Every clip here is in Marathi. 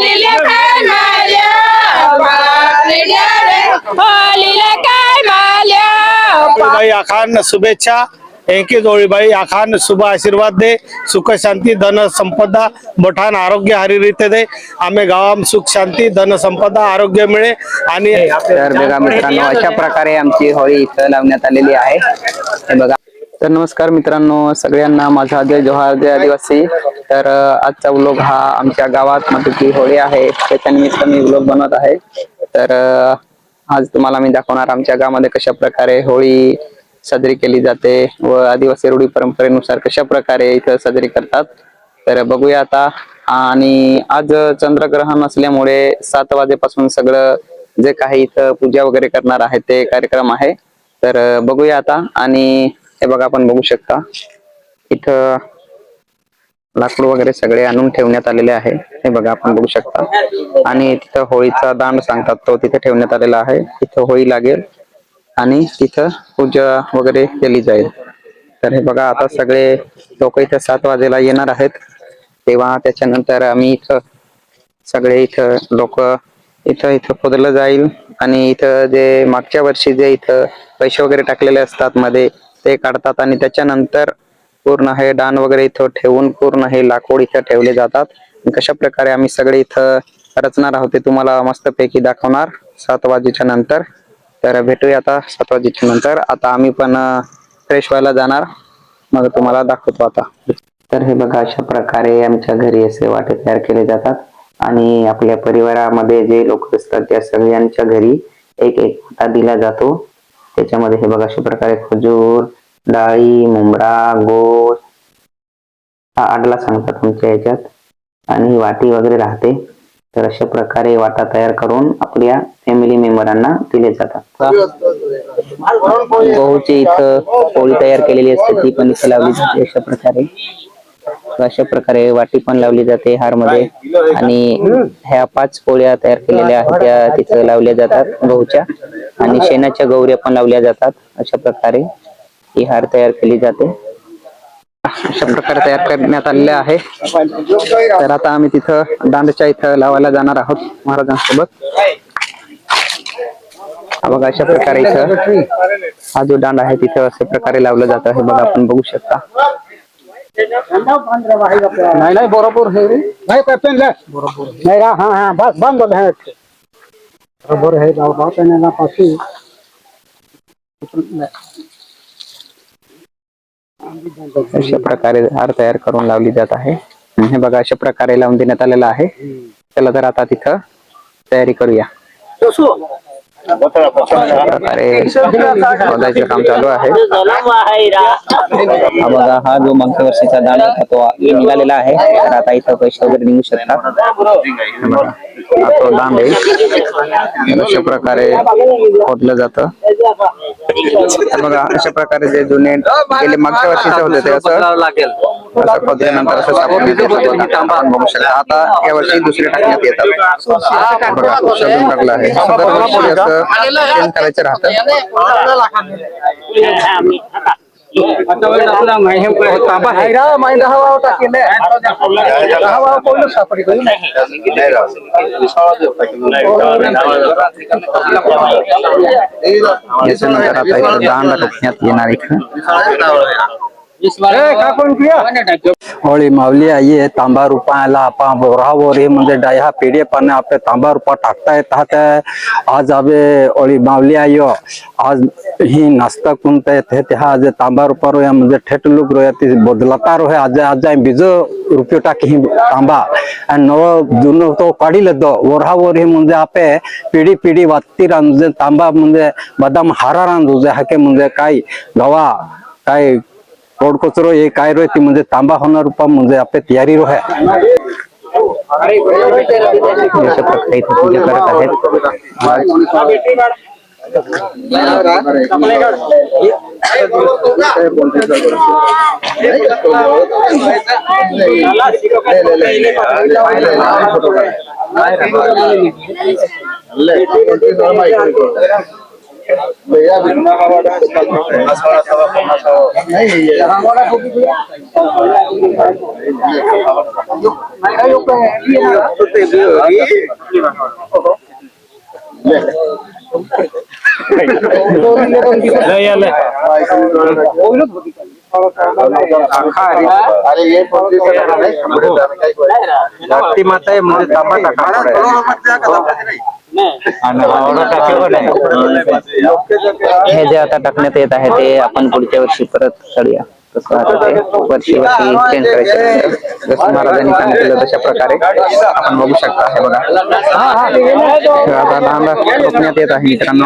होलीला काय माल्या होलीला काय माल्या भाई आखान शुभेच्छा एके जोळीबाई आखान शुभ आशीर्वाद दे सुख शांती धन संपदा मोठान आरोग्य हरिरीते दे आम्ही गावात सुख शांती धन संपदा आरोग्य मिळे आणि तर बघा मित्रांनो अशा प्रकारे आमची होळी इथं लावण्यात आलेली आहे हे बघा। तर नमस्कार मित्रांनो सगळ्यांना माझा जय जोहार जय आदिवासी। तर आजचा व्लॉग हा आमच्या गावात मधुकी होळी आहे त्याच्या निमित्त मी व्लॉग बनवत आहे। तर आज तुम्हाला मी दाखवणार आमच्या गावामध्ये कशा प्रकारे होळी साजरी केली जाते व आदिवासी रूढी परंपरेनुसार कशा प्रकारे इथं साजरी करतात तर बघूया आता। आणि आज चंद्रग्रहण असल्यामुळे 7 वाजेपासून सगळं जे काही इथं पूजा वगैरे करणार आहे ते कार्यक्रम आहे तर बघूया आता। आणि हे बघा आपण बघू शकता इथं लाकूड वगैरे सगळे आणून ठेवण्यात आलेले आहे हे बघा आपण बघू शकता। आणि तिथं होळीचा दांड सांगतात तो तिथे ठेवण्यात आलेला आहे तिथं होळी लागेल आणि तिथं पूजा वगैरे केली जाईल। तर हे बघा आता सगळे लोक इथं 7 वाजेला येणार आहेत तेव्हा त्याच्यानंतर आम्ही इथं सगळे इथं लोक इथं खोदलं जाईल आणि इथं जे मागच्या वर्षी जे इथं पैसे वगैरे टाकलेले असतात मध्ये ते काढतात आणि त्याच्यानंतर पूर्ण हे दान वगैरे इथं ठेवून पूर्ण हे लाकूड इथं ठेवले जातात। कशा प्रकारे आम्ही सगळे इथं रचणार आहोत ते तुम्हाला मस्तपैकी दाखवणार 7 वाजेच्या नंतर। तर भेटूया आता 7 वाजेच्या नंतर। आता आम्ही पण फ्रेश व्हायला जाणार मग तुम्हाला दाखवतो आता। तर हे बघा अशा प्रकारे आमच्या घरी असे वाटे तयार केले जातात आणि आपल्या परिवारामध्ये जे लोक असतात त्या सगळ्यांच्या घरी एक एक वाटा दिला जातो। त्याच्यामध्ये हे बघा अशा प्रकारे खजूर डाळी मुंबरा गोड हा आडला सांगतात तुमच्या याच्यात आणि वाटी वगैरे राहते। तर अशा प्रकारे वाटा तयार करून आपल्या फॅमिली मेंबरांना दिले जातात। गहूची इथं पोळी तयार केलेली असते ती पण इथं लावली जाते अशा प्रकारे वाटी पण लावली जाते हार मध्ये आणि ह्या 5 पोळ्या तयार केलेल्या आहेत त्या तिथं लावल्या जातात गहूच्या आणि शेणाच्या गौऱ्या पण लावल्या जातात। अशा प्रकारे ही हार तयार केली जाते अशा प्रकारे तयार करण्यात आलेले आहे। तर आता आम्ही तिथं दांडच्या इथं लावायला जाणार आहोत महाराजांसोबत। बघा अशा प्रकारे इथं हा जो दांड आहे तिथं अशा प्रकारे लावलं जातं हे बघा आपण बघू शकता। नाही नाही बरोबर है नाही करते बरोबर नाही हाँ हाँ बस बंद है बरोबर है बात ना पासी अशा प्रकारे हार तयार करून लावली जात आहे हे बघा अशा प्रकारे लावून देण्यात आलेला आहे। चला तर आता तिथं तयारी करूया। प्रकारे शोधायचं काम चालू आहे। बघा हा जो मागच्या वर्षीचा दांड होता तो निघालेला आहे तर आता इथं पैसे वगैरे निघू शकतात। हा तो दांड आहे अशा प्रकारे खोदलं जातं बघा अशा प्रकारे जे जुने गेले मागच्या वर्षीचे होते ते असं खोदल्यानंतर असं सापडून बघू शकता। आता या वर्षी दुसरे टाकण्यात येतात बघा शोधून टाकलं आहे दरवर्षी असं चेंज करायचं राहतं। याच्यानंतर आता इथं दांड टोकण्यात येणार इथं होळी माऊली आई आहे तांबा रुपयाला आपण बोरावर हे म्हणजे डायहा पिढी पाने आपले तांबा रुपया टाकता येतात। आज आवे होळी माऊली आयो आज ही नाश्ता कोणता येते ते आज तांबा रुपया रो म्हणजे ठेठ लोक रो ती बदलता रो आज आज बीज रुपये टाकी ही तांबा आणि नव जुनं तो काढील दो वरावर हे म्हणजे आपे पिढी पिढी वाटती म्हणजे तांबा म्हणजे बदाम हारा रांधू जे हाके म्हणजे काय गवा काय कोड कचरो ये काय रो ती म्हणजे तांबा होणार रूपा म्हणजे आपले तयारी रो है पूजा करत आहेत। हे जे आता टाकण्यात येत आहे ते आपण पुढच्या वर्षी परत काढूया. कसं आता ते वर्षी चेंज करायचं जसं महाराजांनी सांगितलं तशा प्रकारे आपण बघू शकता. हे बघा आता लहान रोखण्यात येत आहे मित्रांनो.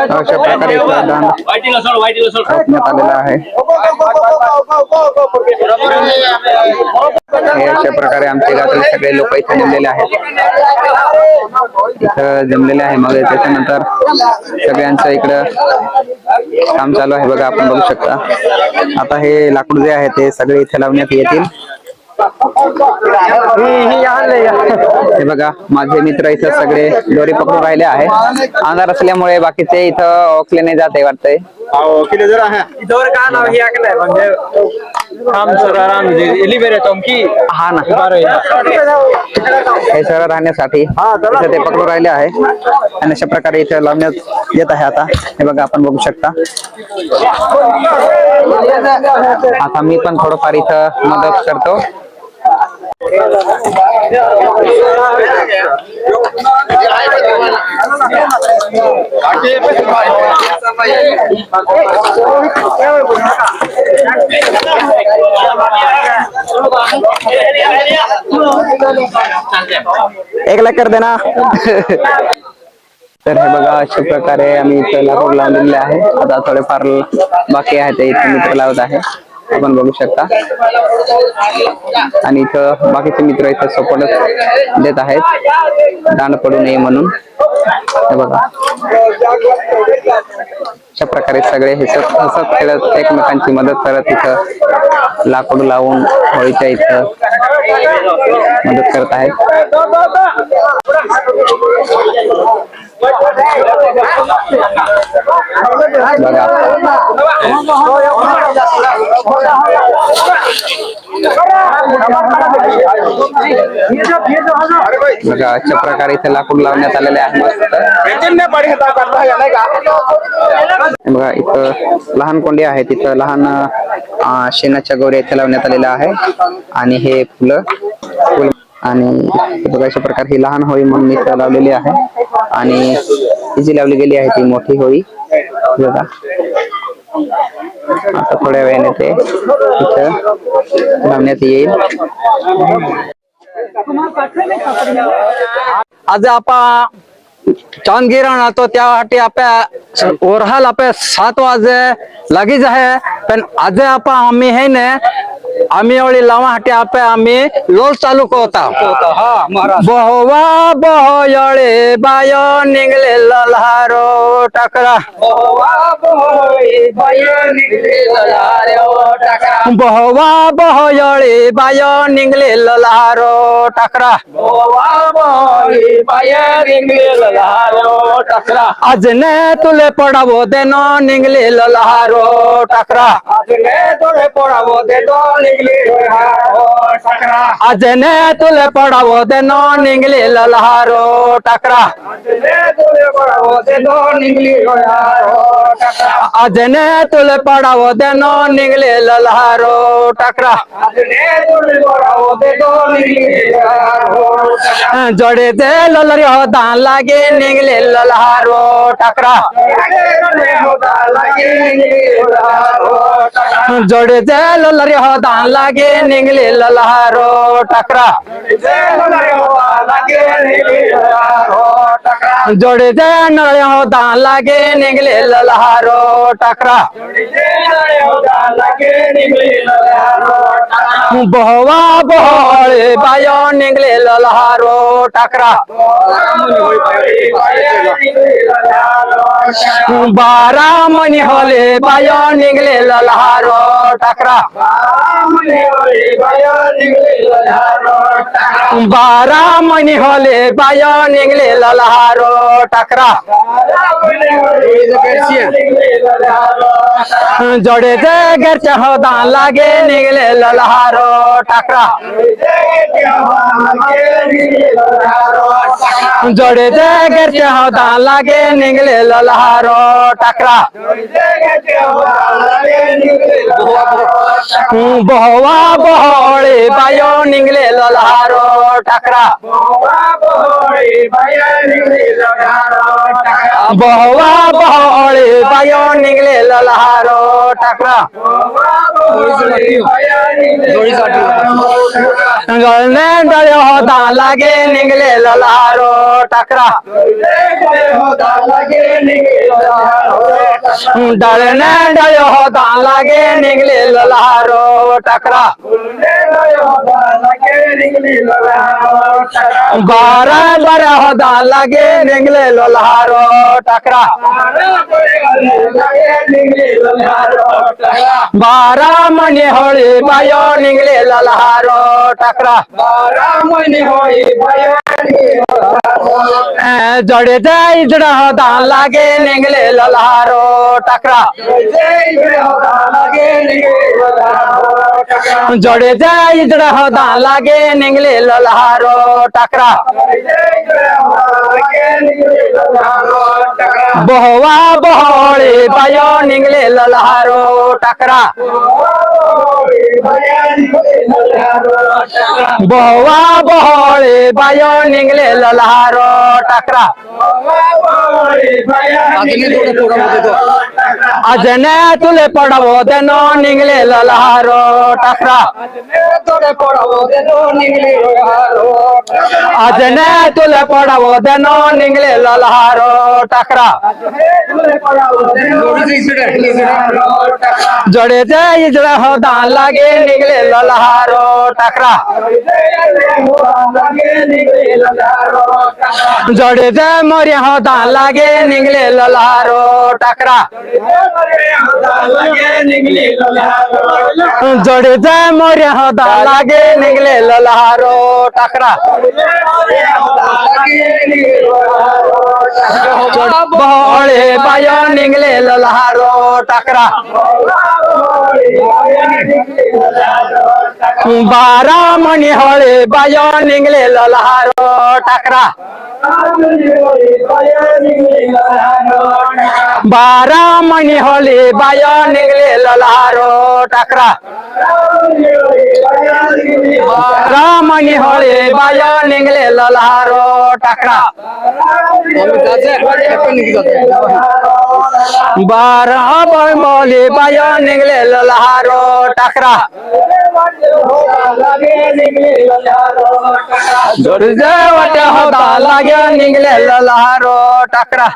अशा प्रकारे आलेला आहे. हे अशा प्रकारे आमच्या गावातील सगळे लोक इथे जमलेले आहेत. इथं जमलेले आहे. मग त्याच्यानंतर सगळ्यांचं इकडं काम चालू आहे. बघा आपण बघू शकता. आता हे लाकूड जे आहे ते सगळे इथे लावण्यात येतील. हे बघा माझे मित्र इथं सगळे दोरी पकडून राहिले आहे. अंधार असल्यामुळे बाकीचे इथं ओकले नाही जाते वाटतंय. हा ना हे सरळ राहण्यासाठी इथं ते पकडून राहिले आहे आणि अशा प्रकारे इथे लावण्यात येत आहे. आता हे बघा आपण बघू शकता. आता मी पण थोडंफार इथं मदत करतो. एक लाख कर देना. तर हे बघा अशा प्रकारे आम्ही इथं लाकूड लावलेले आहे. आता थोडेफार बाकी आहे ते इथे मित्र लावत आहे. आपण बघू शकता. आणि इथं बाकीचे मित्र इथं सपोर्ट देत आहेत दांड पडू नये म्हणून. हे बघा अशा प्रकारे सगळे हसत खेळत एकमेकांची मदत करत इथं लाकूड लावून होळीच्या इथं मदत करत आहेत. बघा बघा अशा प्रकारे इथे लाकूड लावण्यात आलेले आहे. बघा इथं लहान कोंडी आहे. तिथं लहान शेणाच्या गोऱ्या इथे लावण्यात आलेल्या आहे. आणि हे फुलं आणि बघा अशा प्रकारे ही लहान होळी म्हणून इथं लावलेली आहे. आणि ही जी लावली गेली आहे ती मोठी होळी. बघा आता थोड्या वेळाने ते इथं लावण्यात येईल. आज आपण चांदगिरण आतो त्यासाठी आपण ओरहाल आपण 7 वाजे लगीच आहे. पण आज आपण आम्ही हे ना आम्ही एवढी लावासाठी आपण आम्ही लोल चालू करता. बहोवा बहोयळे बाय निघले लल्हारो टाकरा. बहोवा बहोयळे बाय निघले लल्हारो टाकरा. आज ने तुले पडावो देनो निघले लल्हारो टाकरा. आज ने तुले पडावो देनो निघले लल्हारो टाकरा. आज अजने तुले पडावो देनो निघले लल्हारो टाकरा जोडे ते ललरी हो दान लागे निघले लल्हारो टाकरा जोडे ते ललरी हो दान लागे निघले लल्हारो टाकरा जोडे ते नळे हो दान लागे निघले लल्हारो टाकरा बहवा बहळे बायो निघले लल्हारो टाकरा बारा मनी होले बायो निघले लल्हारो टाकरा बारा मनी होले बायो निघले लल्हारो टाकरा जोडे ते घरच्या हो दान लागे निघले लल्हारो टाकरा जोडे ते घरच्या हो दान लागे निघले लल्हारो टाकरा बहवा बहळे बायो निघले लल्हारो टाकरा बहवा बहळे बायो निघले लल्हारो टाकरा गळने डळे हो दान लागे निघले लल्हारो टाकरा डळने डळे हो दान लागे निघले लल्हारो टाकरा बारा बारा हो दान लागे निघले लल्हारो टाकरा बारा मनी होळी बायो निघले लल्हारो टाकरा जोडे इजड हो दान लागे निघले लल्हारो टाकरा जोडे इजड हो दान लागे निघले लल्हारो टाकरा बहवा बहळे बायो निघले लल्हारो टाकरा बहवा बहळे बायो निघले लल्हारो टाकरा अजने तुले पडावो देनो निघले लल्हारो टाकरा अजने तुले पडावो देनो निघले लल्हारो टाकरा जोडे ते इजड हो दान लागे निघले लल्हारो टाकरा जोडे ते मोरे हो दान लागे निघले लल्हारो टाकरा जोडे ते मोरे हो दान लागे निघले लल्हारो टाकरा बहळे बायो निघले लल्हारो टाकरा बारा मनी होळे बायो निघले लल्हारो टाकरा बारा मनी होळे बायो निघले लल्हारो टाकरा बारा मनी होळे बायो निघले लल्हारो टाकरा बारा बोले बायो निघले लल्हारो टाकरा जोडे वाटे होता लागे निघले लल्हारो टाकरा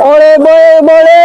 ओले बोले बोले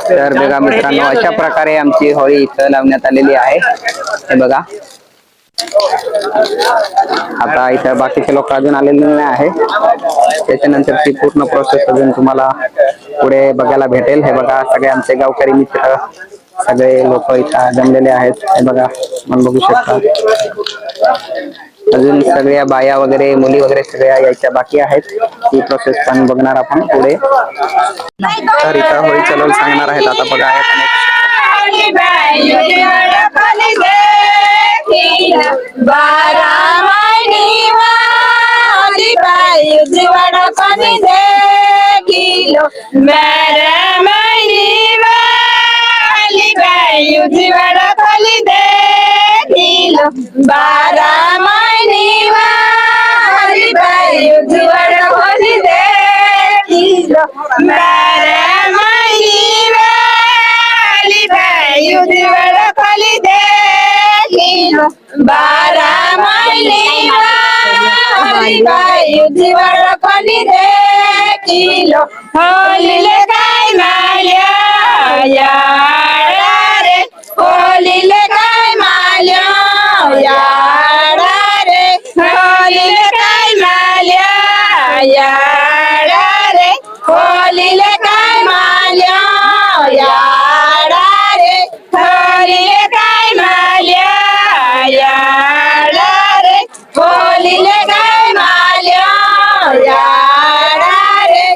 तर बघा मित्रांनो, अशा प्रकारे आमची होळी इथं लावण्यात आलेली आहे. हे बघा, आता इथं बाकीचे लोक अजून आलेले नाही आहे. त्याच्यानंतर ती पूर्ण प्रोसेस अजून तुम्हाला पुढे बघायला भेटेल. हे बघा, सगळे आमचे गावकरी मित्र सगळे लोक इथं जमलेले आहेत. हे बघा, आपण बघू शकता. अजून सगळ्या बाया वगैरे, मुली वगैरे सगळ्या यायच्या बाकी आहेत. ही प्रोसेस पण बघणार आपण पुढे. तर इथं होळी चालवून सांगणार आहेत. आता बघा, होलीले काय माल्या याडा रे, होलीले काय माल्या याडा रे, होलीले काय माल्या याडा रे, होलीले काय माल्या याडा रे, होलीले काय माल्या याडा रे, होलीले काय माल्या याडा रे,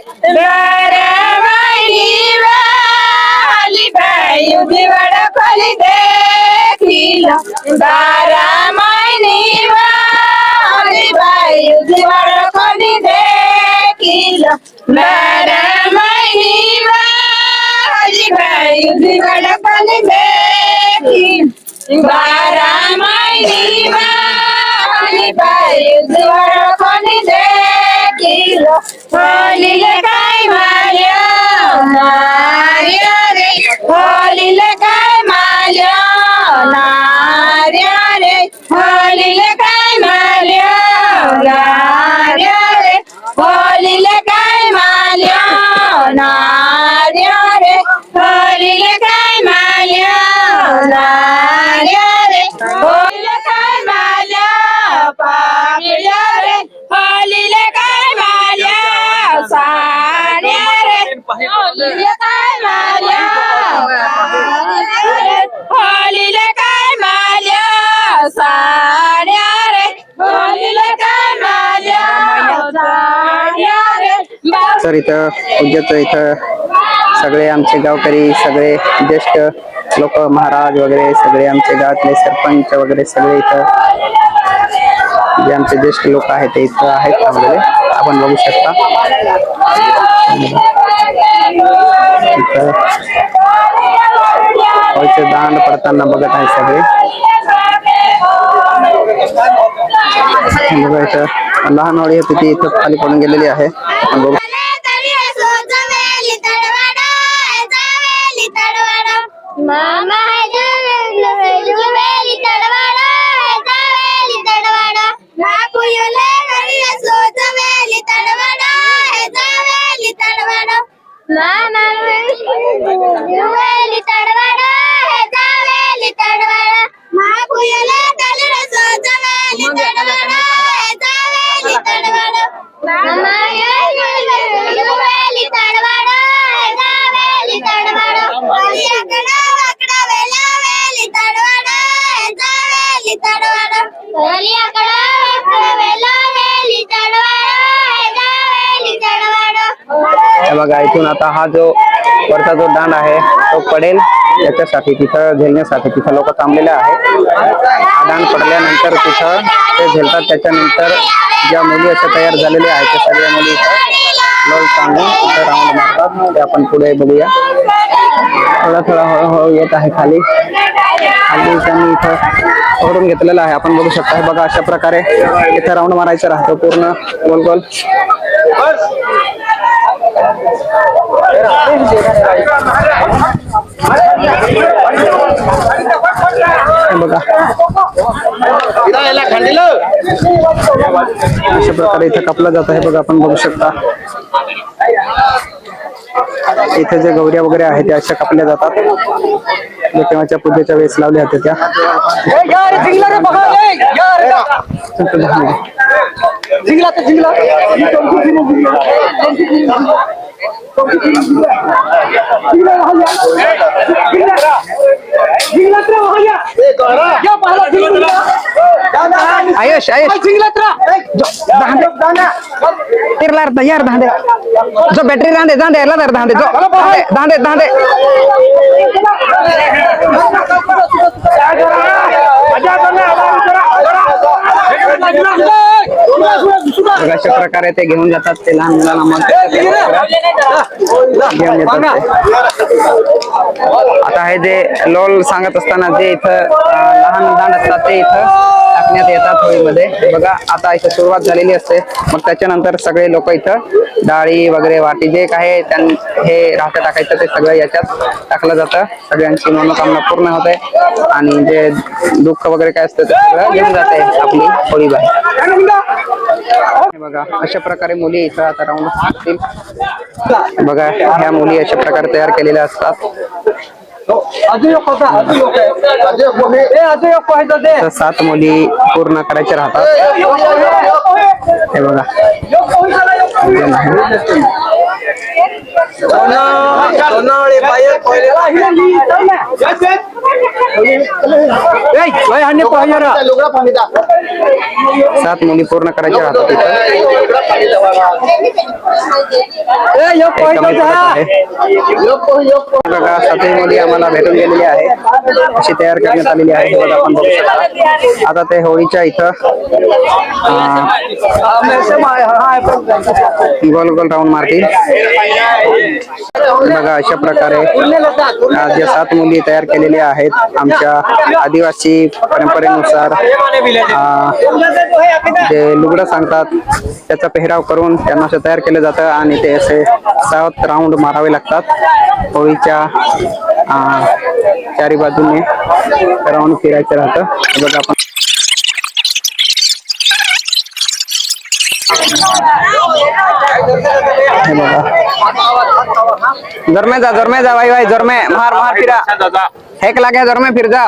होलीले काय माल्या नार्या रे, होलीले काय माल्या नार्या रे, होलीले काय माल्या नार्या रे, होलीले काय माल्या नार्या रे, होलीले काय माल्या नार्या रे, होलीले काय माल्या पाकळ्या रे, होलीले काय माल्या साड्या रे, होलीले काय माल्या होलीले काय माल्या साड्या रे, होलीले काय माल्या साड्या रे. तर इथं पूजेचं इथं सगळे आमचे गावकरी, सगळे ज्येष्ठ लोक, महाराज वगैरे सगळे आमचे गावातले सरपंच वगैरे सगळे इथं जे आमचे ज्येष्ठ लोक आहेत ते इथं आहेत वगैरे आपण बघू शकता. होळीचे दांड पडताना बघत आहे सगळे. बघा, इथं लहान होळी होती ती इथं खाली पडून गेलेली आहे. आपण बघू. बघा, इथून आता हा जो वरचा जो दांड आहे तो पडेल त्याच्यासाठी तिथं झेलण्यासाठी तिथं लोक थांबलेले आहेत. आदान पडल्यानंतर तिथं ते झेलतात. त्याच्यानंतर ज्या मुली अशा तयार झालेल्या आहेत त्या सगळ्या मुली इथं लोल सांगून तिथं राऊंड मारतात. ते आपण पुढे बघूया. थोडा हळूहळू येत आहे खाली त्यांनी इथं सोडून घेतलेलं आहे. आपण बघू शकता. बघा अशा प्रकारे इथं राऊंड मारायचं राहतं पूर्ण गोल गोल. बघा अशा प्रकारे इथं कापलं जात आहे. बघा आपण बघू शकता. इथे जे गौऱ्या वगैरे आहेत त्या अशा कापल्या जातात. तेव्हाच्या पूजेच्या वेळेस लावल्या होत्या त्या. आयुष यार दांडे जो बॅटरी दांडे दांडे याला दांडे दांडे दांडे दांडे अशा प्रकारे ते घेऊन जातात. ते लहान मुलांना मग घेऊन येतात. आता हे जे लोल सांगत असताना जे इथं लहान दांड असतात ते इथं टाकण्यात येतात होळीमध्ये. बघा आता इथं सुरुवात झालेली असते. मग त्याच्यानंतर सगळे लोक इथं डाळी वगैरे वाटी जे काय हे राहतं टाकायचं ते सगळं याच्यात टाकलं जातं. सगळ्यांची मनोकामना पूर्ण होते आणि जे दुःख वगैरे काय असतं ते सगळं घेऊन जाते आपली होळी बाहेर. बघा अशा प्रकारे मुली इथं आता राऊंड असतील. बघा ह्या मुली अशा प्रकारे तयार केलेल्या असतात. तर 7 मुली पूर्ण करायच्या राहतात. हे बघा सात मुली पूर्ण करायच्या राहतात. बघा 7 मुली आम्हाला भेटून गेलेली आहे. अशी तयार करण्यात आलेली आहे. बघा आपण बघू शकता. आता ते होळीच्या इथं गोल गोल राऊंड मारतील. बघा अशा प्रकारे ज्या 7 मुली तयार केलेल्या आहेत आमच्या आदिवासी परंपरेनुसार जे लुगडं सांगतात त्याचा पेहराव करून त्यांना असं तयार केलं जातं आणि ते असे 7 राऊंड मारावे लागतात. होळीच्या चारी बाजूने राऊंड फिरायचं राहतं. बघा आपण जोर में जा भाई भाई जोर में मार मार फिरा हेक लागे जोर में फिर जा.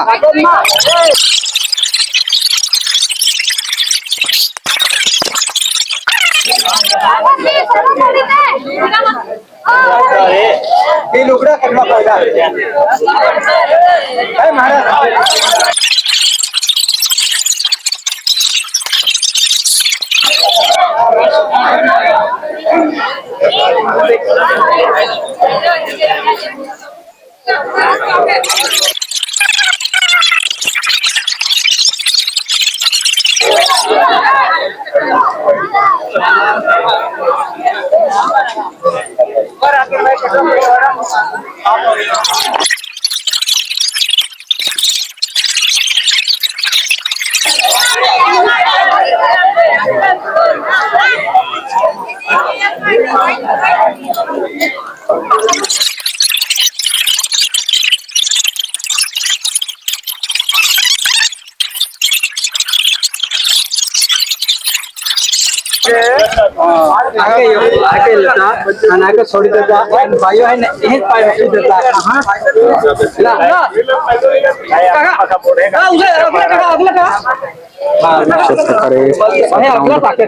आगे छोड़ी देता भाइयों है हेत पाए देता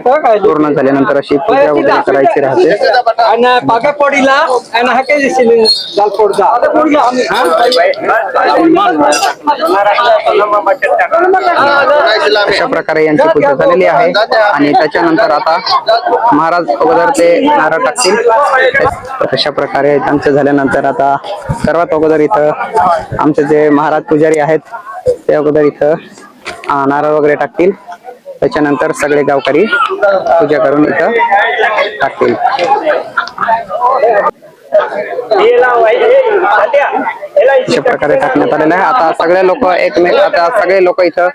प्रकारे पूर्ण झाल्यानंतर अशी पूजा वगैरे करायची राहते. अशा प्रकारे यांची पूजा झालेली आहे. आणि त्याच्यानंतर आता महाराज अगोदर ते नारळ टाकतील. अशा प्रकारे त्यांचं झाल्यानंतर आता सर्वात अगोदर इथं आमचे जे महाराज पुजारी आहेत ते अगोदर इथं नारळ वगैरे टाकतील. त्याच्यानंतर सगळे गावकरी पूजा करून इथं टाकतील. अशा प्रकारे टाकण्यात आलेलं आहे. आता सगळे लोक इथं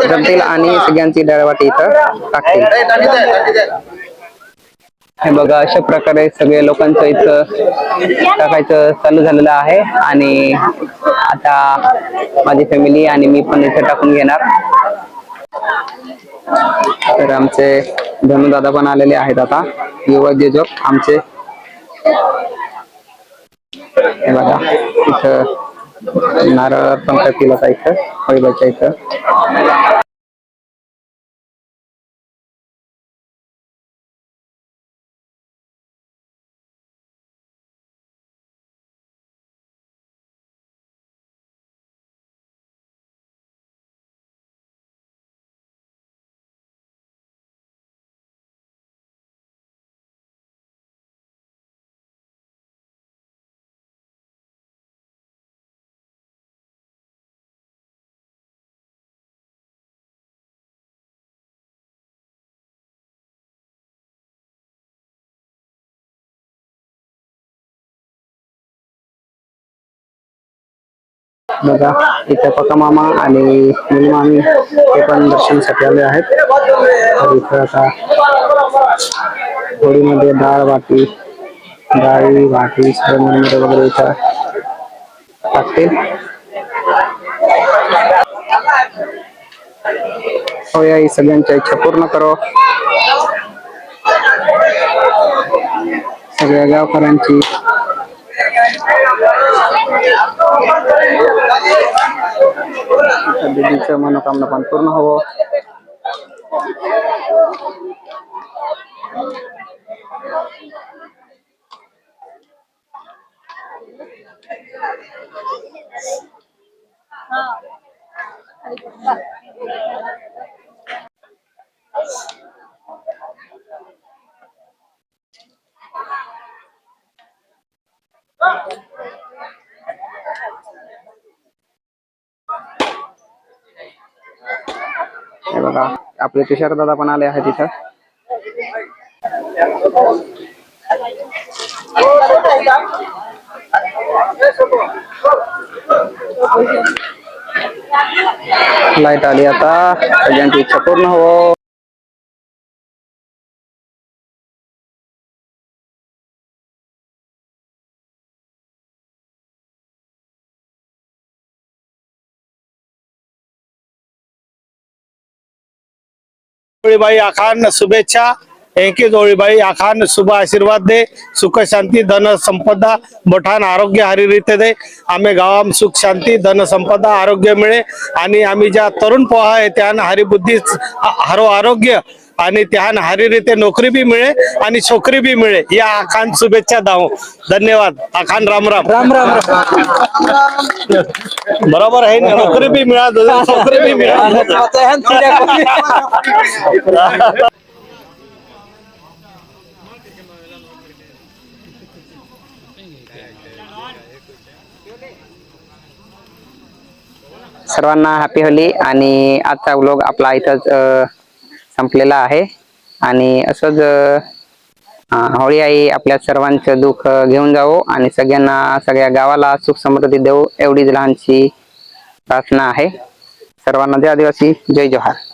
जमतील आणि सगळ्यांची डाळवाटी इथं टाकतील. हे बघा, अशा प्रकारे सगळे लोकांचं इथं टाकायचं चालू झालेलं आहे. आणि आता माझी फॅमिली आणि मी पण इथं टाकून घेणार. तर आमचे धनु दादा पण आलेले आहेत आता, युवा उद्योजक आमचे. हे बघा, इथं नारळ अर्पण करतील आता इथं होळीबाच्या इथं. बघा, इथं पक्का मामा आणि मुली मामी ते पण दर्शनासाठी आले आहेत. तर इथं आता होळीमध्ये डाळ वाटी सर्व वगैरे इथं टाकतील. होय, आई सगळ्यांच्या इच्छा पूर्ण करो. सगळ्या गावकऱ्यांची देवीचं मनोकामना पण पूर्ण हो. हे बघा, आपले तुषार दादा पण आले आहेत इथं. लाईट आली आता, सगळ्यांची इच्छा पूर्ण हो. होळीबाई आखान शुभेच्छा. एकेच होळीबाई आखान शुभ आशीर्वाद दे, सुख शांती धन संपदा मोठान आरोग्य हरिरीते दे. आम्ही गावात सुख शांती धन संपदा आरोग्य मिळे. आणि आम्ही ज्या तरुण पोहा आहे त्यानं हरिबुद्धी हरो आरोग्य आणि त्यान हरिरीते नोकरी बी मिळे आणि छोकरी बी मिळे. या आखान शुभेच्छा दाव. धन्यवाद. आखान राम राम राम राम. बरोबर आहे ना, नोकरी बी मिळा, छोकरी बी मिळा. सर्वांना हॅपी होली. आणि आजचा व्लॉग आपला इथंच संपलेला आहे. आणि असंच होळी आई आपल्या सर्वांचं दुःख घेऊन जावो आणि सगळ्या गावाला सुख समृद्धी देऊ, एवढीच लहानशी प्रार्थना आहे. सर्वांना जय आदिवासी, जय जोहार.